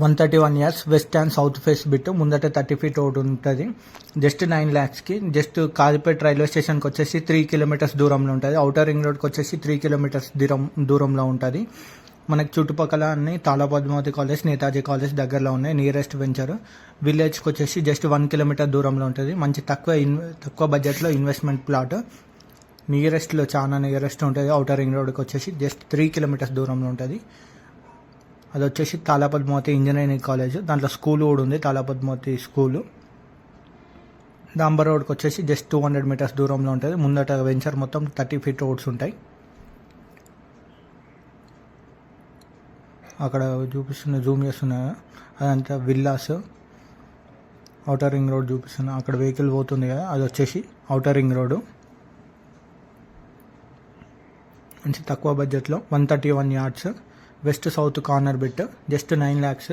131 years west and south face bit ముందట 30 feet road ఉంటుంది. Just 9 lakhsకి just Kazipet railway స్టేషన్కి వచ్చేసి 3 kilometers దూరంలో ఉంటుంది. అవుటర్ రింగ్ రోడ్కి వచ్చేసి 3 kilometers దూరంలో ఉంటుంది. మనకి చుట్టుపక్కల అన్ని తాలా పద్మావతి కాలేజ్, నేతాజీ కాలేజ్ దగ్గరలో ఉన్నాయి. నియరెస్ట్ వెంచర్ విలేజ్కి వచ్చేసి జస్ట్ 1 kilometer దూరంలో ఉంటుంది. మంచి తక్కువ బడ్జెట్లో ఇన్వెస్ట్మెంట్ ప్లాట్. నియరెస్ట్లో చాలా నియరెస్ట్ ఉంటుంది. అవుటర్ రింగ్ రోడ్కి వచ్చేసి జస్ట్ 3 kilometers దూరంలో ఉంటుంది. అది వచ్చేసి తాలా పద్మావతి ఇంజనీరింగ్ కాలేజ్, దాంట్లో స్కూల్ కూడా ఉంది, తాలా పద్మావతి స్కూలు. డాంబర్ రోడ్కి వచ్చేసి జస్ట్ 200 meters దూరంలో ఉంటుంది. ముందట వెంచర్ మొత్తం 30 feet రోడ్స్ ఉంటాయి. అక్కడ జూమ్ చేస్తున్నా అదంతా విల్లాస్. అవుటర్ రింగ్ రోడ్ చూపిస్తున్నా, అక్కడ వెహికల్ పోతుంది కదా, అది వచ్చేసి అవుటర్ రింగ్ రోడ్డు. మంచి తక్కువ బడ్జెట్లో 131 yards west south corner bit, just 9 lakhs